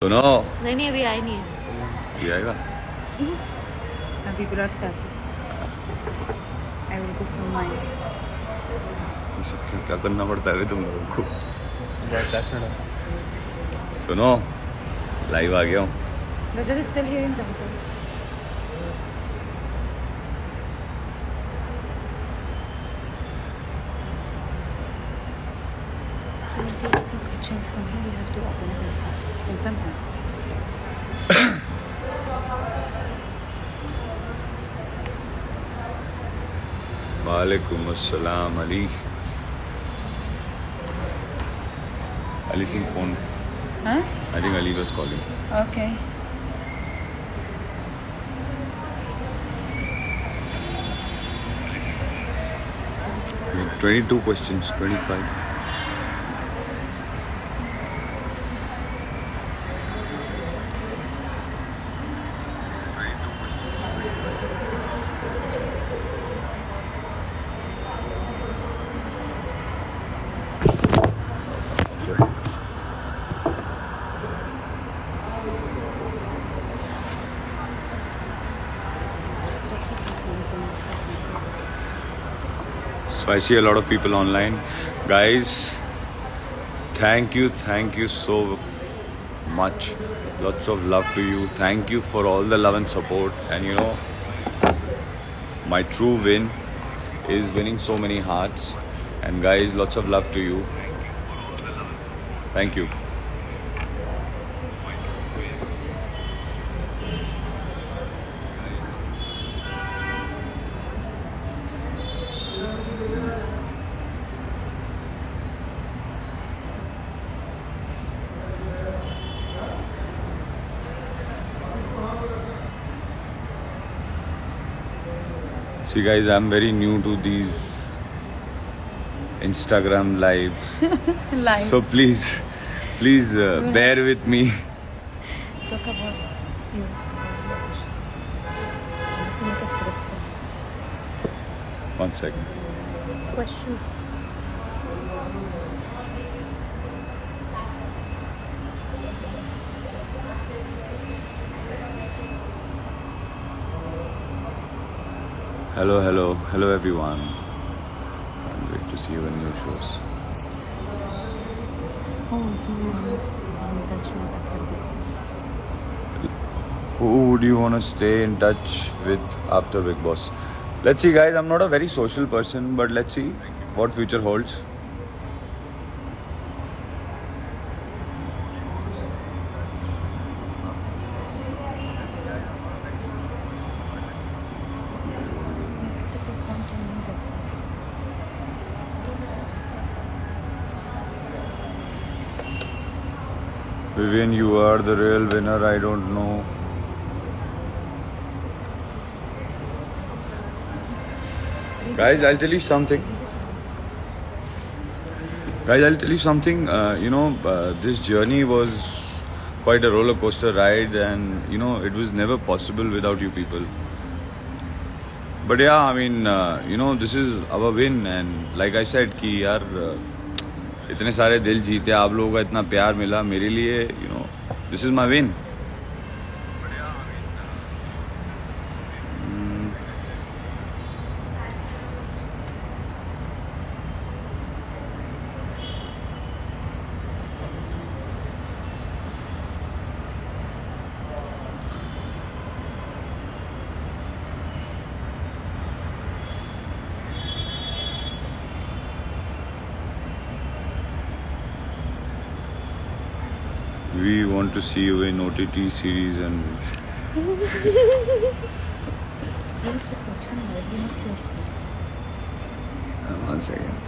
सुनो। नहीं नहीं अभी आई नहीं है। ये आएगा अभी blur started. I will go for mine. ये सब क्या करना पड़ता है तुम लोगों को। सुनो, लाइव आ गया हूँ। Rajat is still here in the hotel. So you take a few questions from here. You have to open it yourself in some time. वालेकुम अस्सलाम Ali. Ali Singh phone. Huh? I think Ali was calling. Okay. We have 22 questions, 25. So I see a lot of people online. Guys, thank you so much. Lots of love to you. Thank you for all the love and support. And you know, my true win is winning so many hearts. And guys, lots of love to you. Thank you. See guys, I'm very new to these Instagram lives. Live. So please bear with me. Talk about you. Make a script for 1 second. Questions Hello everyone. I'm great to see you in new shows. How would you want to stay in touch with after Big Boss? Who would you want to stay in touch with after Big Boss? Let's see guys, I'm not a very social person, but let's see what future holds. Vivian, you are the real winner. I don't know. Guys, I'll tell you something. This journey was quite a roller coaster ride, and you know, it was never possible without you people. But yeah, I mean, this is our win, and like I said, कि यार इतने सारे दिल जीते, आप लोगों का इतना प्यार मिला मेरे लिए, this is my win. We want to see you in OTT series and What's the question? Why do you not yourself? 1 second.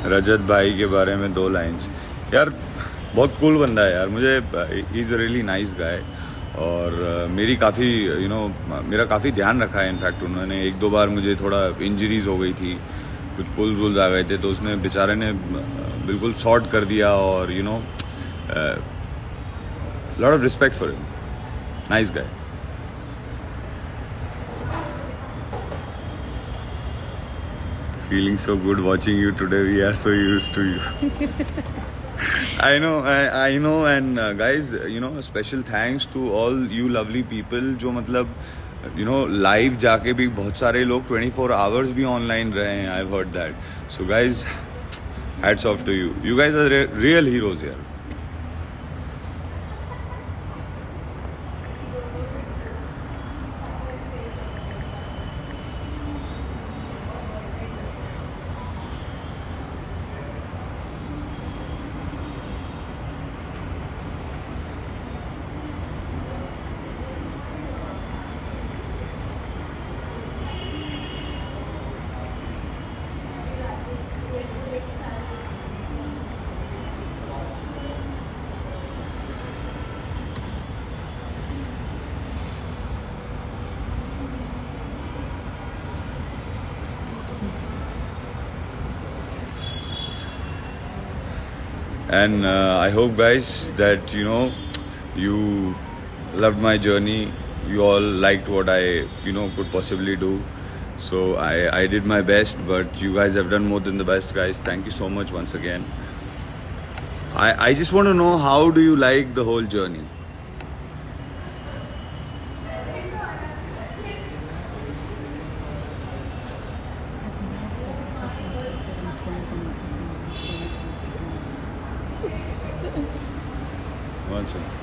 रजत भाई के बारे में 2 लाइन्स। यार बहुत कूल बंदा है यार, मुझे he is really nice guy. और मेरी काफ़ी मेरा काफ़ी ध्यान रखा है. इनफैक्ट उन्होंने 1-2 बार मुझे थोड़ा इंजरीज हो गई थी, कुछ पुल्स आ गए थे, तो उसने बेचारे ने बिल्कुल सॉर्ट कर दिया. और lot of respect for him. Nice guy. Feeling so good watching you today. We are so used to you. I know, and guys, special thanks to all you lovely people जो मतलब live जाके भी बहुत सारे लोग 24 hours भी online रहे हैं. I've heard that. So guys, hats off to you. You guys are real heroes here. And I hope guys that you loved my journey. You all liked what I could possibly do. So I did my best, but you guys have done more than the best, guys. Thank you so much once again. I just want to know, how do you like the whole journey? One second.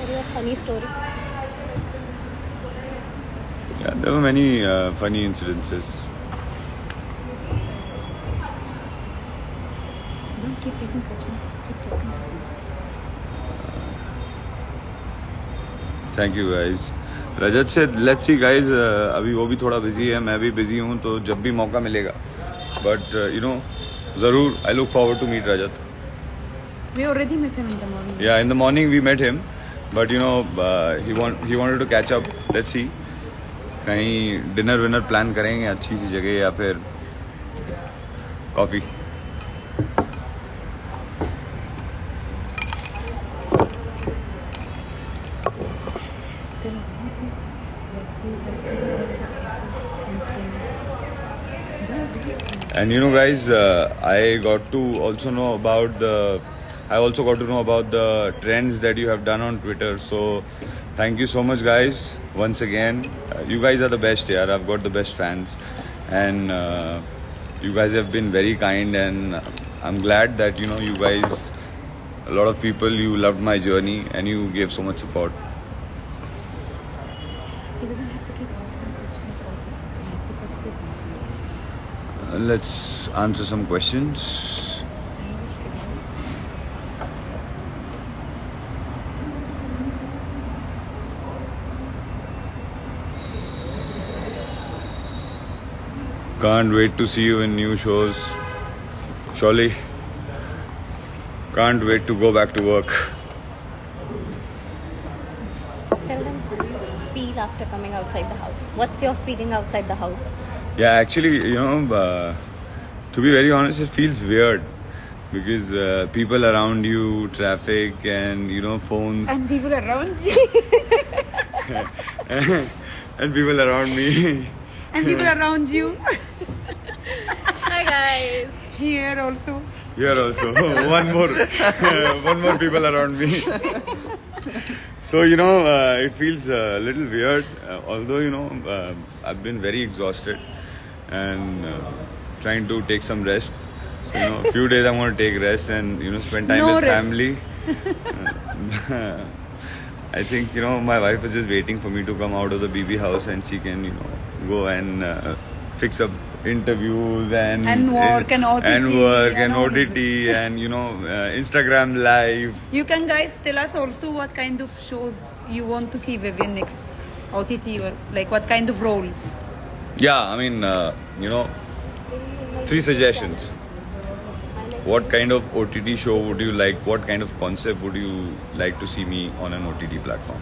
Very funny story. Yeah, there were many funny incidences. Don't keep taking picture. Keep talking to me. Thank you guys. रजत से let's see guys. अभी वो भी थोड़ा busy है, मैं भी busy हूँ, तो जब भी मौका मिलेगा. But ज़रूर I look forward to meet Rajat. We already met him in the morning. Yeah, in the morning we met him, but he wanted to catch up. Let's see. कहीं डिनर प्लान करेंगे अच्छी सी जगह, या फिर coffee. And guys, I got to also know about the trends that you have done on Twitter. So thank you so much guys once again. You guys are the best here. I've got the best fans, and you guys have been very kind, and I'm glad that you guys, a lot of people, you loved my journey and you gave so much support. He doesn't have to keep asking questions all the time. He has to put this in. Let's answer some questions. Can't wait to see you in new shows. Surely. Can't wait to go back to work. Tell them how you feel after coming outside the house. What's your feeling outside the house? Yeah, actually, to be very honest, it feels weird because people around you, traffic, and phones. And people around you. And people around me. And people around you. Hi guys. Here also. Here also. One more people around me. So it feels a little weird, although I've been very exhausted and trying to take some rest. So a few days I'm going to take rest and spend time with family. I think my wife is just waiting for me to come out of the BB house, and she can go and fix up interviews and work and OTT and OTT and Instagram live. You can guys tell us also what kind of shows you want to see Vivian next, OTT, or like what kind of roles. Yeah, I mean 3 suggestions. I like what kind of OTT show would you like? What kind of concept would you like to see me on an OTT platform?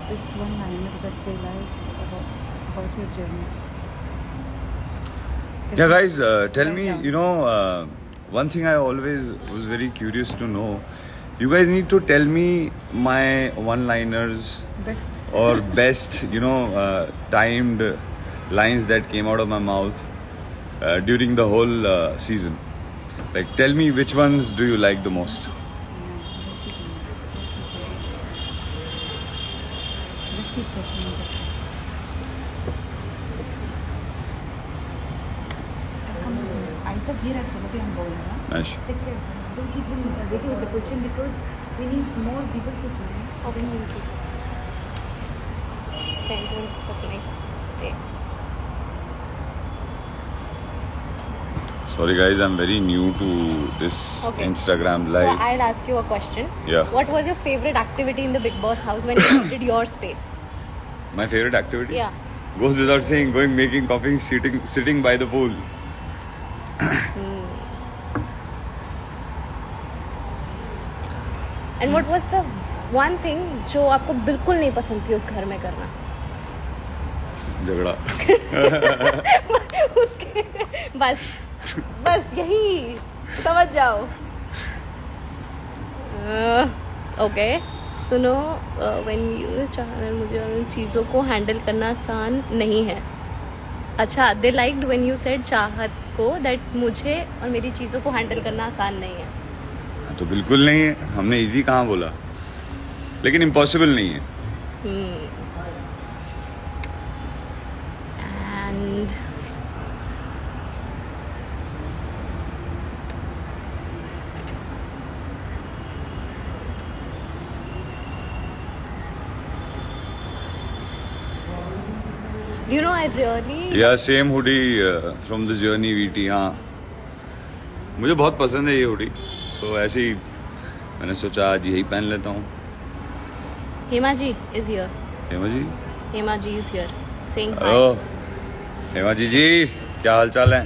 Just one liner that they like about your journey. Yeah, guys, tell me, Yeah. you know, one thing I always was very curious to know. You guys need to tell me my one-liners Best. or best, you know, timed lines that came out of my mouth during the whole season. Like, tell me which ones do you like the most? Just keep talking about it. I said here at Philippine I'm going. Nice. Take care. Don't keep them waiting with the question because we need more people to join. Thank you for playing. Stay. Sorry, guys, I'm very new to this Okay. Instagram So live. I'll ask you a question. Yeah. What was your favorite activity in the Big Boss house when you did your space? My favorite activity? Yeah. Goes without saying, going making coffee, sitting by the pool. And what was the one thing जो आपको बिल्कुल नहीं पसंद थी उस घर में करना? झगड़ा. उसके बस यही समझ जाओ. ओके सुनो, व्हेन यू चैनल मुझे उन चीज़ों को हैंडल करना आसान नहीं है. अच्छा, दे लाइक्ड व्हेन यू सेड चाहत को दैट मुझे और मेरी चीज़ों को हैंडल करना आसान नहीं है. तो बिल्कुल नहीं है. हमने इजी कहाँ बोला, लेकिन इम्पॉसिबल नहीं है. And you know I really या same hoodie from the journey VT. हाँ, मुझे बहुत पसंद है ये हुडी. सो ऐसे ही मैंने सोचा आज यही पहन लेता हूँ. Hema ji is here. Hema ji. Hema ji is here saying hi. Hello Hema ji, क्या हाल चाल है?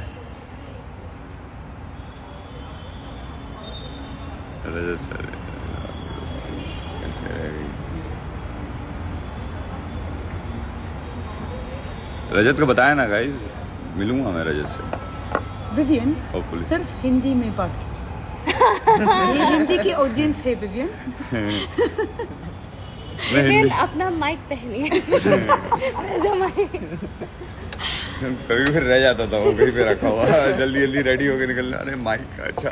रजत सर कैसे रह गई? रजत को बताया ना गाइस, मिलूंगा मैं रजत से विवियन होपफुली. सिर्फ हिंदी में बात कीजिए. ये हिंदी की ऑडियंस है विवियन. मैं फिर हिंदी अपना माइक पहनिए. जो mic- कभी फिर रह जाता था वो कहीं पे रखा हुआ. जल्दी जल्दी रेडी होके निकलना. अरे माइक अच्छा,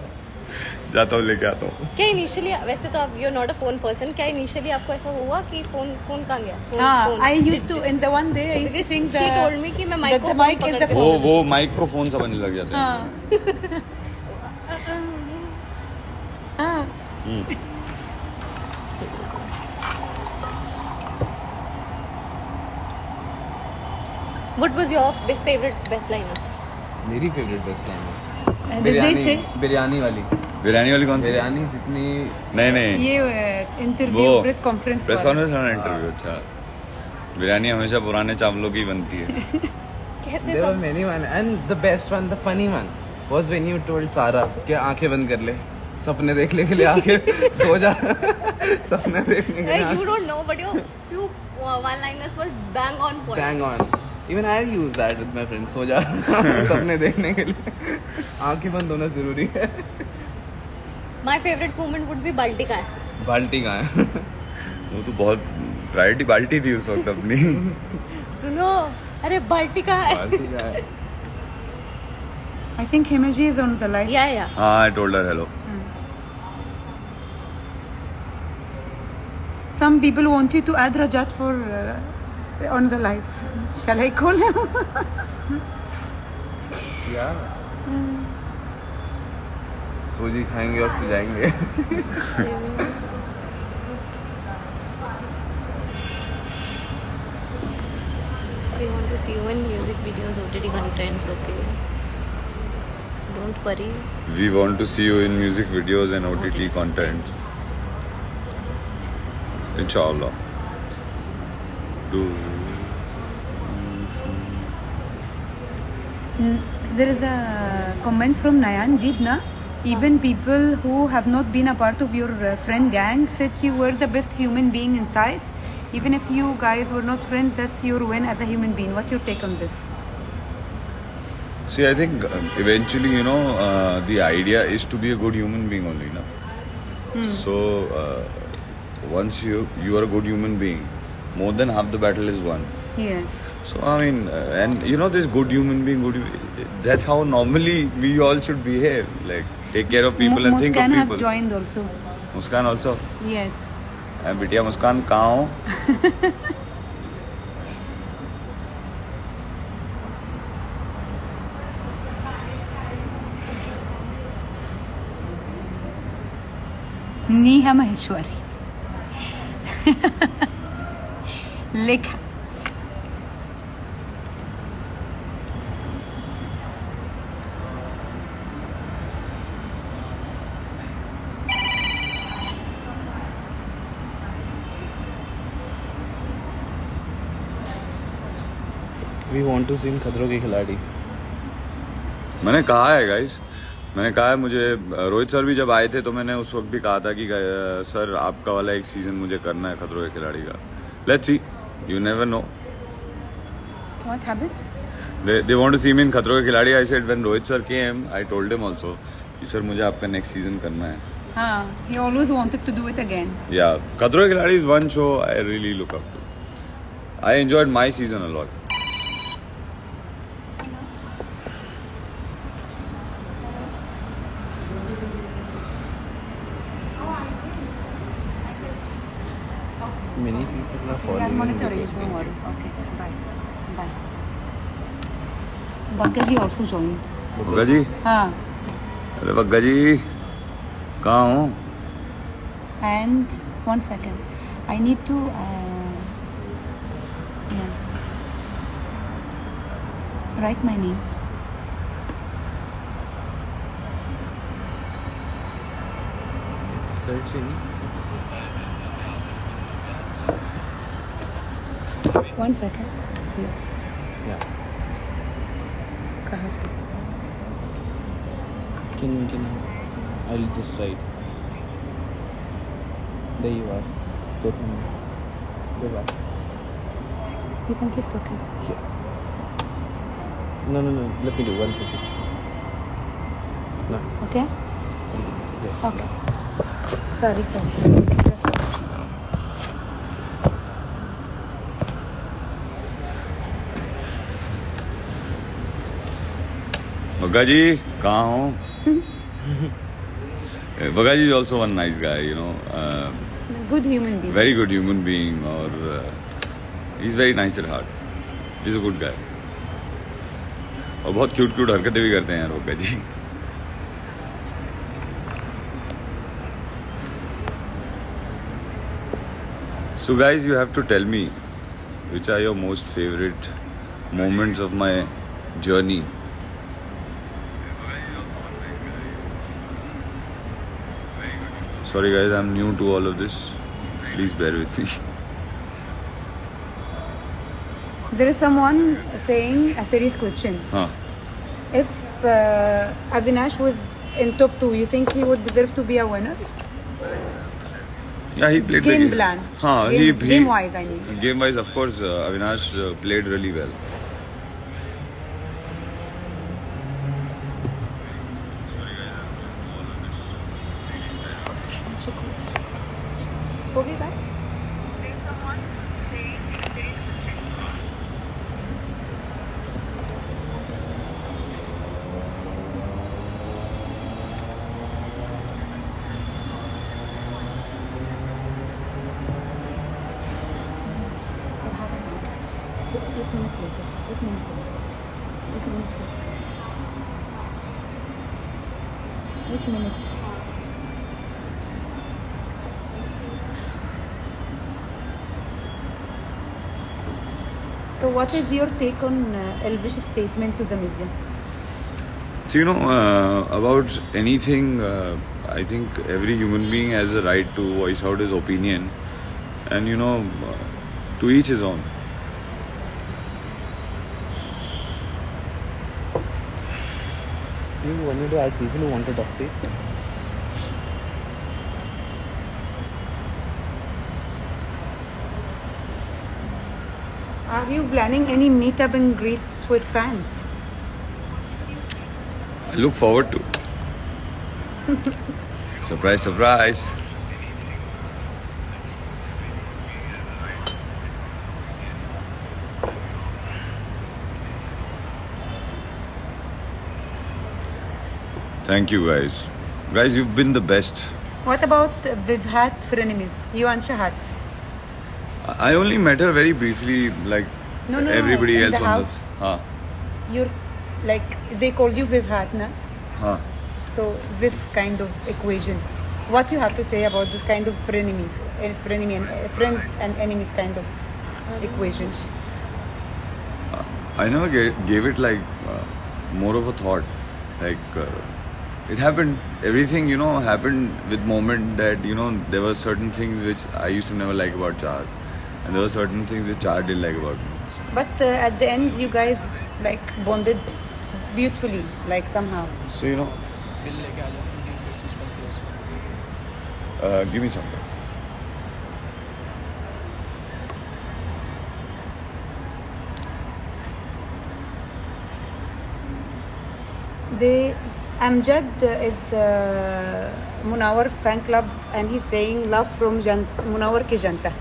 जाता हूँ लेके आता हूँ. क्या इनिशियली, वैसे तो आप you not a phone person, क्या इनिशियली आपको ऐसा हुआ कि फोन कहाँ गया? हाँ, I used to in the one day I used to Because think she told me कि मैं mic को the phone mic is the पकड़ के- phone. वो माइक को फोन समझने लग जाते हैं. हाँ. हाँ. हम्म. What was your favorite best liner? मेरी फेवरेट बेस्ट लाइन है And did they say biryani वाली. बिरयानी वाली कौन सी? बिरयानी जितनी नहीं ये इंटरव्यू वो प्रेस कॉन्फ्रेंस प्रेस कॉन्फ्रेंस और इंटरव्यू. अच्छा, बिरयानी हमेशा पुराने चावलों की बनती है. कहते there were सब many one and the best one, the funny one was when you told Sara कि आंखें बंद कर ले, सपने देखने के लिए आंखें सो जा. सपने देखने के लिए you don't know, but your few one-liners were bang on point. bang on. Even I have used that with my friends. सो जा. सपने देखने के लिए आंखें बंद होना जरूरी है. My favorite moment would be बाल्टी का है. बाल्टी कहाँ है? वो तो बहुत प्रायोरिटी बाल्टी थी उस वक्त अपनी. सुनो, अरे बाल्टी का है. बाल्टी कहाँ है? I think Himaji is on the live. या हाँ, I told her hello. Some people want you to add Rajat for on the live. Shall I call him? Yeah. सूजी खाएंगे और सो जाएंगे. We want to see you in music videos, OTT contents, okay? Don't worry. We want to see you in music videos and OTT contents. Inshallah. There is a comment from Nayan Deepna. Even people who have not been a part of your friend gang said you were the best human being inside. Even if you guys were not friends, that's your win as a human being. What's your take on this? See, I think eventually, the idea is to be a good human being only, no? So, once you are a good human being, more than half the battle is won. Yes. So, I mean, and this good human being, that's how normally we all should behave. Like, take care of people and think of Muskan people. has joined also. Muskan also. Yes. बिटिया मुस्कान कहाँ हो? Neha Maheshwari. Lekha. We want to see in खतरों के खिलाड़ी. मैंने कहा है guys, मैंने कहा है, मुझे रोहित सर भी जब आए थे तो मैंने उस वक्त भी कहा था कि सर आपका वाला एक सीजन मुझे करना है खतरों के खिलाड़ी का. Let's see, you never know. What happened? They want to see me in खतरों के खिलाड़ी. I said when Rohit sir came, I told him also कि सर मुझे आपका नेक्स्ट सीजन करना है. हाँ, he always wanted to do it again. Yeah, खतरों के खिलाड़ी is one show I really look up to. I enjoyed my season a lot. Many people are We are following and monitoring. requesting Don't worry. you. Okay. Bye. Bye. Bhagya ji also joined. Bagga जी, हाँ. अरे बग्गा जी कहाँ हो? And 1 second. I need to. Yeah. Write my name. It's searching. 1 second. Here. Yeah. कहाँ से? Can you? I'll just write. There you are. Say something. Goodbye. You can keep talking. No. Let me do 1 second. No. Okay? Yes. Okay. Sorry. Bagga जी कहाँ हो? बग्गा जी is also one nice guy, Good human being. very good human being, और he's very nice at heart. He's a good guy. और बहुत cute हरकतें भी करते हैं यार बग्गा जी. So guys, you have to tell me which are your most favorite moments of my journey. Sorry guys, I'm new to all of this. Please bear with me. There is someone saying a serious question. Huh. If Avinash was in top 2, you think he would deserve to be a winner? Yeah, he played Game the game. plan. Huh, Game wise, I mean. Game wise, of course, Avinash played really well. We'll be back. 1 minute. So what is your take on Elvish's statement to the media? So, you know, about anything, I think every human being has a right to voice out his opinion, and you know, to each his own. You wanted to add people who want to talk to you? Are you planning any meetup and greets with fans? I look forward to. Surprise, surprise. Thank you, guys. Guys, you've been the best. What about Vivhat frenemies? You and Shahat? I only met her very briefly, like No, everybody in else the on house. this. Huh. You're like, they called you Vivhat, na? Huh. So this kind of equation. What you have to say about this kind of frenemies, frenemy and friends and enemies kind of equation? I never gave it like more of a thought. Like it happened. Everything, you know, happened with moment that, you know, there were certain things which I used to never like about Char, and there were certain things which Char didn't like about me. But at the end, you guys like bonded beautifully, like somehow. So, you know, give me something. Amjad is Munawar fan club, and he's saying love from Munawar ki Janta.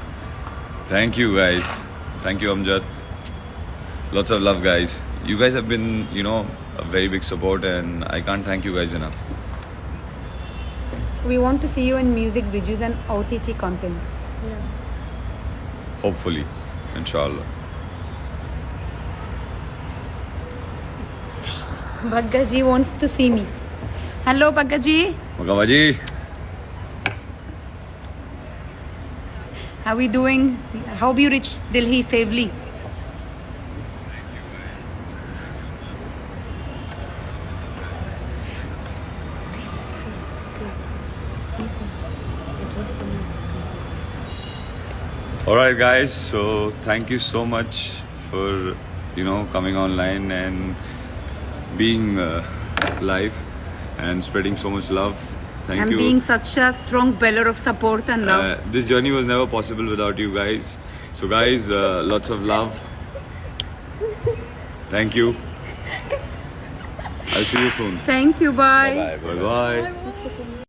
Thank you, guys. Thank you, Amjad. Lots of love, guys. You guys have been, you know, a very big support, and I can't thank you guys enough. We want to see you in music videos and OTT contents. Hopefully, inshallah. Bhagga ji wants to see me. Hello, Bhagga ji. Makamaji. How are we doing? How have you reached Delhi safely? All right, guys. So thank you so much for, you know, coming online and being live and spreading so much love. Thank And you. being such a strong pillar of support and love. This journey was never possible without you guys. So, guys, lots of love. Thank you. I'll see you soon. Thank you. Bye. Bye bye.